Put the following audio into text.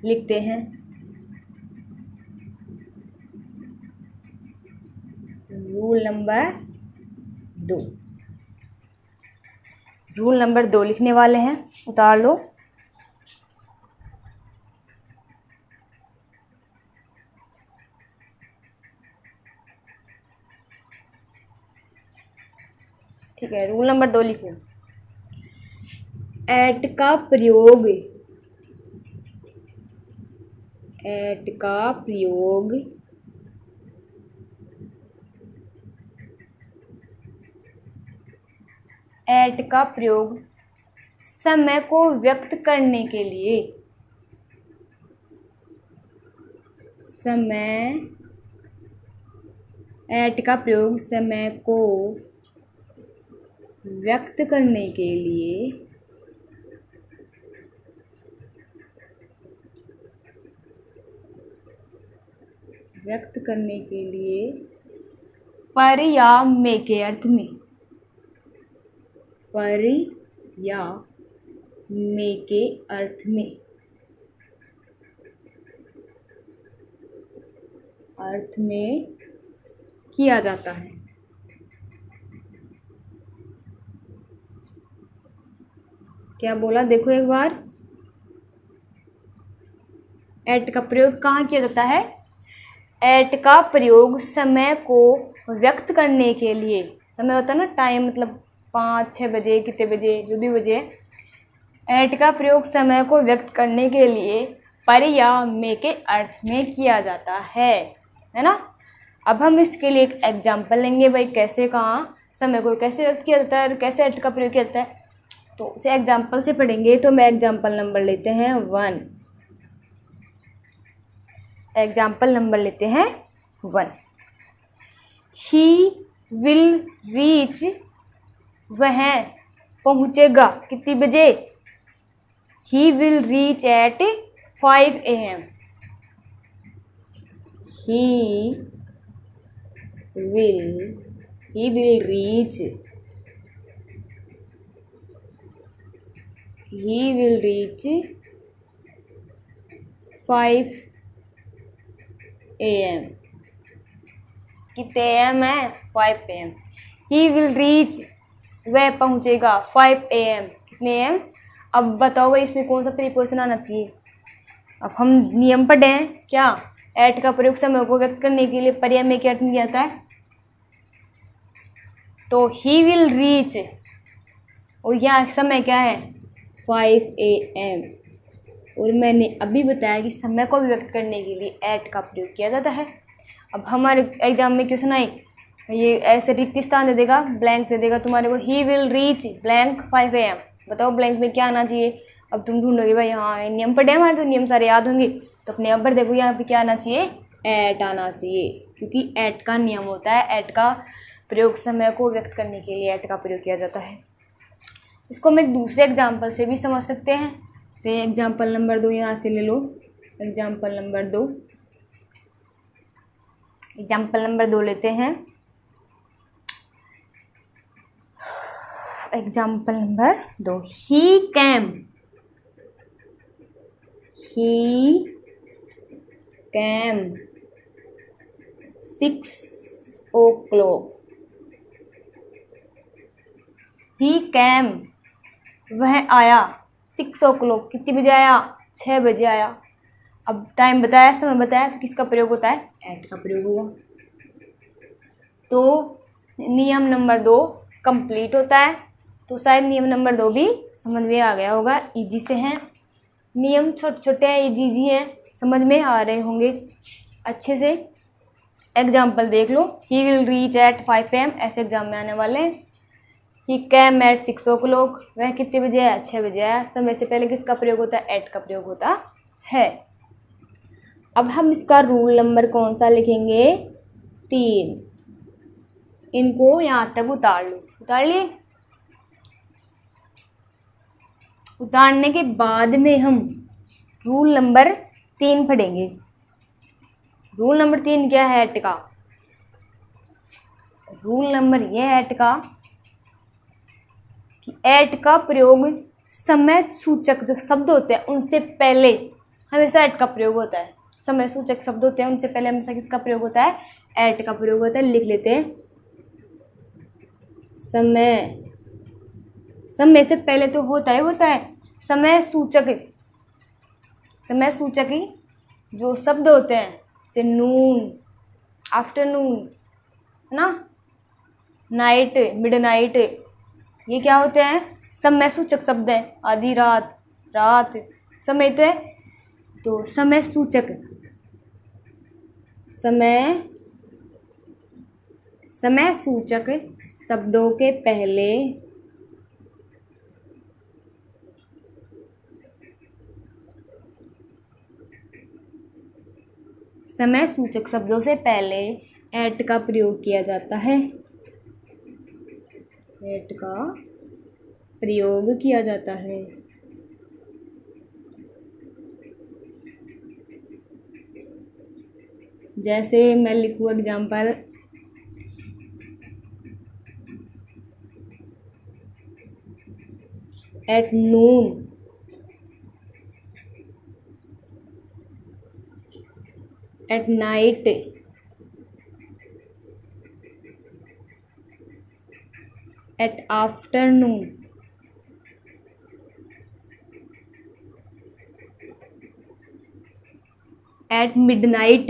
लिखते हैं। Rule number 2, rule number 2 लिखने वाले हैं, उतार लो। ठीक है, रूल नंबर 2 लिखो। एट का प्रयोग, एट का प्रयोग एट का प्रयोग समय को व्यक्त करने के लिए, समय, एट का प्रयोग समय को व्यक्त करने के लिए पर या में के अर्थ में, पर या में के अर्थ में किया जाता है। क्या बोला, देखो एक बार। एट का प्रयोग कहाँ किया जाता है? एट का प्रयोग समय को व्यक्त करने के लिए, समय होता है ना, टाइम, मतलब 5-6 बजे, कितने बजे, जो भी बजे। एट का प्रयोग समय को व्यक्त करने के लिए पर या में के अर्थ में किया जाता है ना। अब हम इसके लिए एक एग्जाम्पल लेंगे, भाई कैसे, कहाँ समय को कैसे व्यक्त किया जाता है और कैसे एट का प्रयोग किया जाता है, तो उसे एग्जाम्पल से पढ़ेंगे। तो मैं एग्जाम्पल नंबर लेते हैं 1, एग्जाम्पल नंबर लेते हैं 1। ही विल रीच, वह पहुँचेगा कितनी बजे? ही will reach at 5 AM। He will reach 5 AM। कितने AM है? 5 AM। ही विल रीच, वह पहुँचेगा 5 AM। कितने AM? अब बताओ भाई इसमें कौन सा प्रीपोजिशन आना चाहिए। अब हम नियम पढ़े हैं क्या, एट का प्रयोग समय को व्यक्त करने के लिए पर या में के अर्थ में किया जाता है। तो ही विल रीच, और यहाँ समय क्या है? 5 AM। और मैंने अभी बताया कि समय को व्यक्त करने के लिए एट का प्रयोग किया जाता है। अब हमारे एग्जाम में क्वेश्चन आए, ये ऐसे रिक्त स्थान दे देगा, ब्लैंक दे देगा तुम्हारे को, ही विल रीच ब्लैंक 5 AM। बताओ ब्लैंक में क्या आना चाहिए। अब तुम ढूंढोगे भाई, हाँ नियम पढ़े हमारे, तो नियम सारे याद होंगे, तो अपने यहाँ पर देखो, यहाँ पे क्या आना चाहिए? एट आना चाहिए, क्योंकि एट का नियम होता है, एट का प्रयोग समय को व्यक्त करने के लिए एट का प्रयोग किया जाता है। इसको हम एक दूसरे एग्जाम्पल से भी समझ सकते हैं। से एग्जाम्पल नंबर 2 यहाँ से ले लो, एग्जाम्पल नंबर 2, एग्जाम्पल नंबर 2 लेते हैं। एग्जाम्पल नंबर 2, ही कैम 6 o'clock। ही कैम, वह आया 6 o'clock, कितनी बजे आया? 6 बजे आया। अब टाइम बताया, समय बताया, तो किसका प्रयोग होता है? एट का प्रयोग हुआ। तो नियम नंबर 2 कंप्लीट होता है। तो शायद नियम नंबर 2 भी समझ में आ गया होगा, इजी से हैं नियम, छोटे छोटे हैं, इजी हैं, समझ में आ रहे होंगे अच्छे से। एग्जाम्पल देख लो, he will reach at 5 AM, ऐसे एग्जाम में आने वाले हैं। ही कैम एट 6 o'clock, वह कितने बजे आया? 6 बजे आया। समय से पहले किसका प्रयोग होता है? एट का प्रयोग होता है। अब हम इसका रूल नंबर कौन सा लिखेंगे? 3। इनको यहाँ तक उतार लो, उतार लिए। उतारने के बाद में हम रूल नंबर 3 पढ़ेंगे। रूल नंबर 3 क्या है एट का? रूल नंबर यह है एट का कि एट का प्रयोग समय सूचक जो शब्द होते हैं उनसे पहले हमेशा एट का प्रयोग होता है। समय सूचक शब्द होते हैं उनसे पहले हमेशा किसका प्रयोग होता है? एट का प्रयोग होता है। लिख लेते हैं समय। समय से पहले तो होता है समय सूचक। समय सूचक ही जो शब्द होते हैं जैसे नून, आफ्टरनून, है ना, नाइट, मिडनाइट, ये क्या होते हैं? समय सूचक शब्द हैं। आधी रात, रात, समय तो है। तो समय सूचक शब्दों के पहले समय सूचक शब्दों से पहले एट का प्रयोग किया जाता है। एट का प्रयोग किया जाता है। जैसे मैं लिखूँ example, at noon, at night, at afternoon, at midnight,